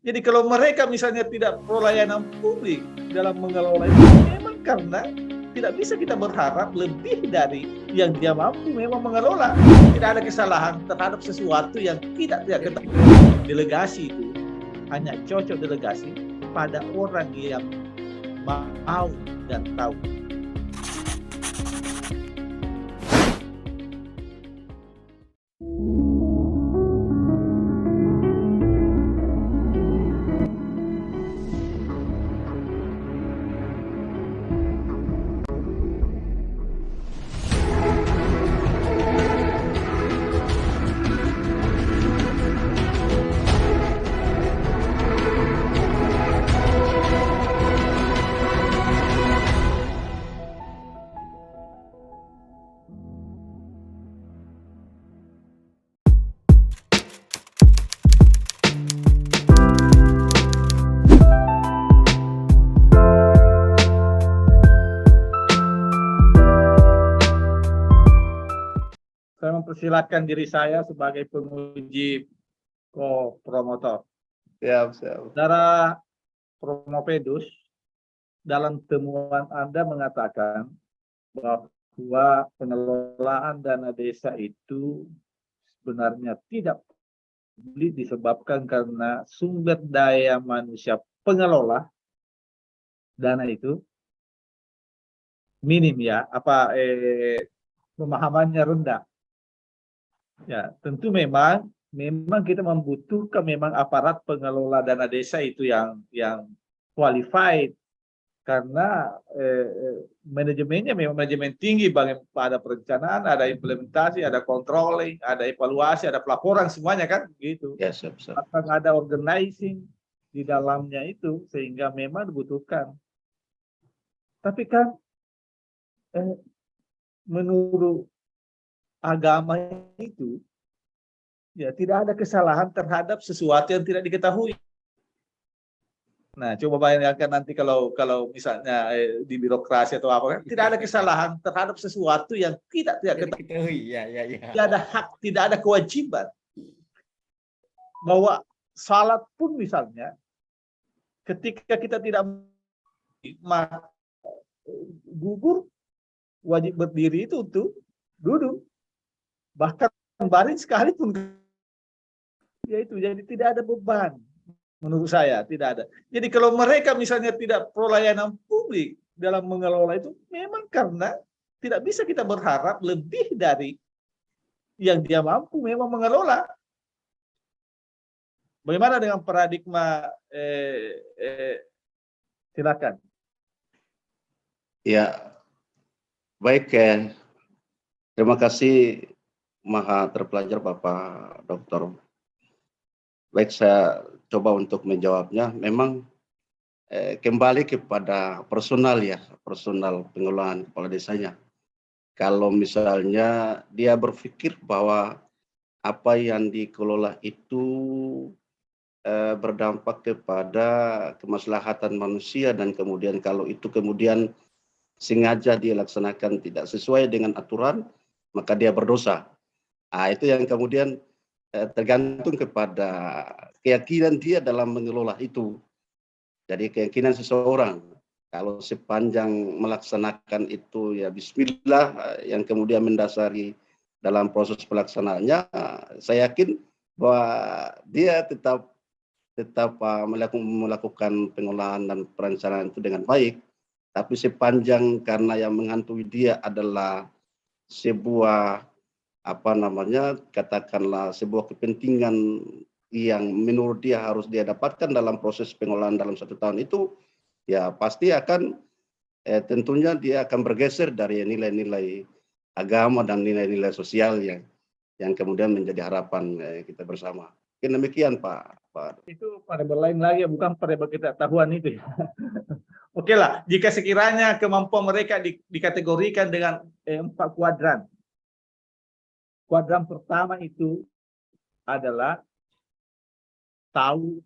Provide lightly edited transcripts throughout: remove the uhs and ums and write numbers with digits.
Jadi kalau mereka misalnya tidak pro layanan publik dalam mengelola itu, memang karena tidak bisa kita berharap lebih dari yang dia mampu memang mengelola. Tidak ada kesalahan terhadap sesuatu yang tidak ketahui. Delegasi itu hanya cocok delegasi pada orang yang mau dan tahu. Saya mempersilakan diri saya sebagai penguji co-promotor. Siap. Saudara Promopedus, dalam temuan Anda mengatakan bahwa pengelolaan dana desa itu sebenarnya tidak boleh disebabkan karena sumber daya manusia pengelola dana itu minim ya, pemahamannya rendah. Ya, tentu memang kita membutuhkan memang aparat pengelola dana desa itu yang qualified, karena manajemennya memang manajemen tinggi, pada perencanaan, ada implementasi, ada controlling, ada evaluasi, ada pelaporan, semuanya kan gitu. Ya, siap. Akan ada organizing di dalamnya itu, sehingga memang dibutuhkan. Tapi kan menurut agama itu ya tidak ada kesalahan terhadap sesuatu yang tidak diketahui. Nah, coba bayangkan nanti kalau misalnya di birokrasi atau apa kan, tidak ada kesalahan terhadap sesuatu yang tidak Diketahui. Ya. Tidak ada hak, tidak ada kewajiban. Bahwa salat pun misalnya, ketika kita tidak gugur, wajib berdiri itu untuk duduk. Bahkan baring sekalipun, yaitu jadi tidak ada beban. Menurut saya tidak ada. Jadi kalau mereka misalnya tidak pro layanan publik dalam mengelola itu, memang karena tidak bisa kita berharap lebih dari yang dia mampu memang mengelola. Bagaimana dengan paradigma? Silakan. Ya, baik. Terima kasih Maha Terpelajar Bapak Dokter. Baik, saya coba untuk menjawabnya. Memang kembali kepada personal pengelolaan kepala desanya. Kalau misalnya dia berpikir bahwa apa yang dikelola itu berdampak kepada kemaslahatan manusia, dan kemudian kalau itu kemudian sengaja dia laksanakan tidak sesuai dengan aturan, maka dia berdosa. Itu yang kemudian tergantung kepada keyakinan dia dalam mengelola itu. Jadi keyakinan seseorang, kalau sepanjang melaksanakan itu ya bismillah, yang kemudian mendasari dalam proses pelaksanaannya, saya yakin bahwa dia tetap melakukan pengelolaan dan perencanaan itu dengan baik. Tapi sepanjang karena yang menghantui dia adalah sebuah katakanlah sebuah kepentingan yang menurut dia harus dia dapatkan dalam proses pengelolaan dalam 1 tahun itu, ya pasti akan tentunya dia akan bergeser dari nilai-nilai agama dan nilai-nilai sosial yang kemudian menjadi harapan kita bersama. Mungkin demikian Pak. Itu variabel lain lagi, bukan variabel ketidaktahuan itu ya. Oke lah, jika sekiranya kemampuan mereka dikategorikan dengan 4 kuadran. Kuadran pertama itu adalah tahu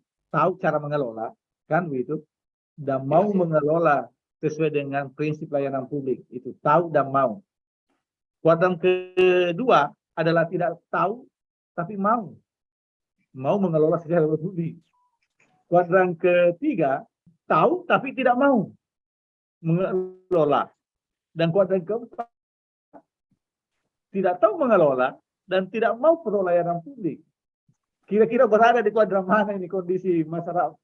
cara mengelola, kan begitu, dan mau mengelola sesuai dengan prinsip layanan publik, itu tahu dan mau. Kuadran kedua adalah tidak tahu tapi mau mengelola secara publik. Kuadran ketiga, tahu tapi tidak mau mengelola. Dan kuadran keempat, tidak tahu mengelola dan tidak mau pelayanan publik. Kira-kira berada di kuadran mana ini kondisi masyarakat?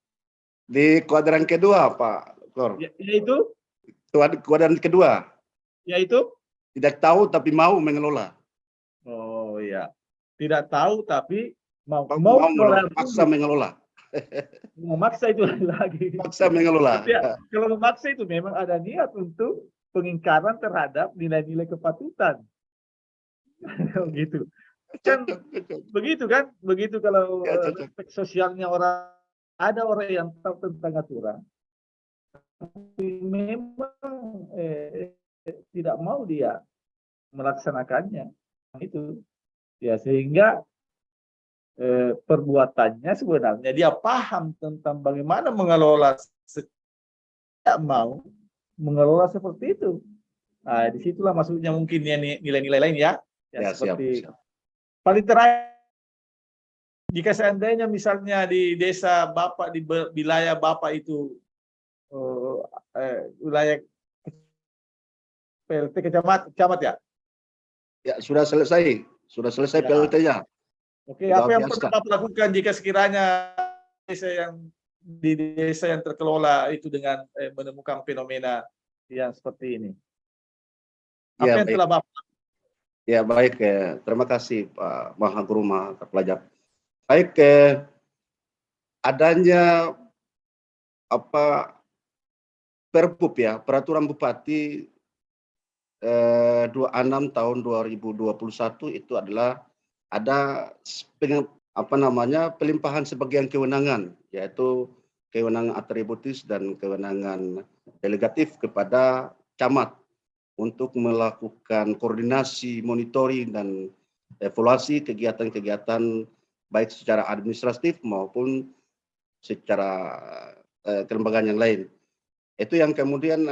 Di kuadran kedua, Pak Kor. Yaitu Kuadran kedua, tidak tahu tapi mau mengelola. Oh iya, tidak tahu tapi mau Paksa mengelola. memaksa itu lagi. Paksa mengelola. Ya, kalau memaksa itu memang ada niat untuk pengingkaran terhadap nilai-nilai kepatutan. Gitu. Kan begitu kan? Begitu kalau Ya, aspek sosialnya orang, ada orang yang tahu tentang aturan, tapi memang tidak mau dia melaksanakannya. Itu ya, sehingga perbuatannya sebenarnya dia paham tentang bagaimana mengelola, tidak mau mengelola seperti itu. Nah, disitulah maksudnya mungkin ya nilai-nilai lain ya, yang seperti siap. paling terakhir, jika seandainya misalnya di desa Bapak, di wilayah Bapak itu wilayah PLT kecamatan ya? Ya, sudah selesai Ya. PLT-nya. Oke, apa yang perlu Bapak lakukan jika sekiranya di desa yang terkelola itu dengan menemukan fenomena yang seperti ini? Apa yang telah Bapak? Ya, baik. Terima kasih Pak Mahaguru Pelajar. Baik, adanya Perbup ya, Peraturan Bupati 26 tahun 2021 itu adalah ada pelimpahan sebagian kewenangan, yaitu kewenangan atributis dan kewenangan delegatif kepada camat untuk melakukan koordinasi, monitoring, dan evaluasi kegiatan-kegiatan baik secara administratif maupun secara kelembagaan yang lain. Itu yang kemudian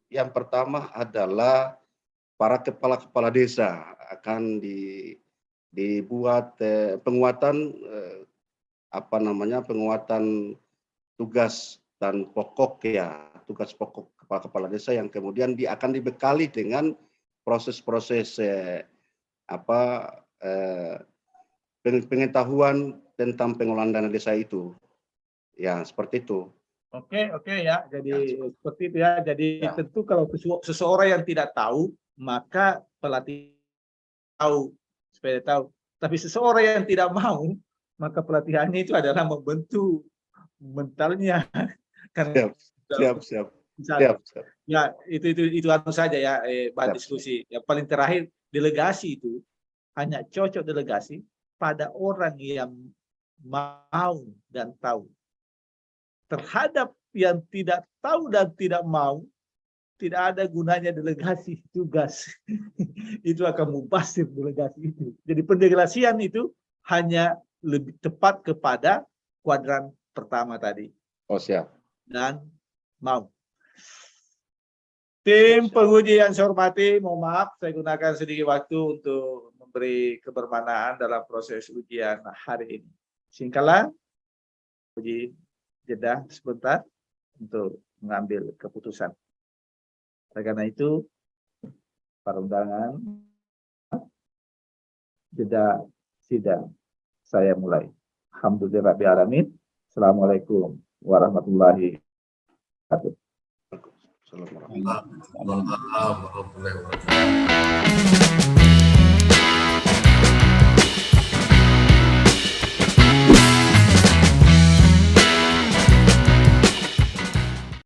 yang pertama adalah para kepala-kepala desa akan dibuat penguatan penguatan tugas dan pokok ya, tugas pokok kepala-kepala desa yang kemudian akan dibekali dengan proses-proses pengetahuan tentang pengelolaan dana desa itu. Ya, seperti itu. Oke ya, jadi seperti itu ya. Jadi tentu kalau seseorang yang tidak tahu, maka pelatih tahu supaya tahu. Tapi seseorang yang tidak mau, maka pelatihannya itu adalah membentuk mentalnya. Karena Siap. Ya, itu saja ya, diskusi. Yang paling terakhir, delegasi itu hanya cocok delegasi pada orang yang mau dan tahu. Terhadap yang tidak tahu dan tidak mau, tidak ada gunanya delegasi tugas. Itu akan mubazir delegasi itu. Jadi pendelegasian itu hanya lebih tepat kepada kuadran pertama tadi. Oh, siap. Dan mau. Tim penguji yang saya hormati, mohon maaf saya gunakan sedikit waktu untuk memberi kebermanaan dalam proses ujian hari ini. Singkatlah, uji jeda sebentar untuk mengambil keputusan. Karena itu, para undangan, jeda sidang saya mulai. Alhamdulillahirabbil alamin. Assalamualaikum warahmatullahi wabarakatuh. Assalamualaikum warahmatullahi wabarakatuh.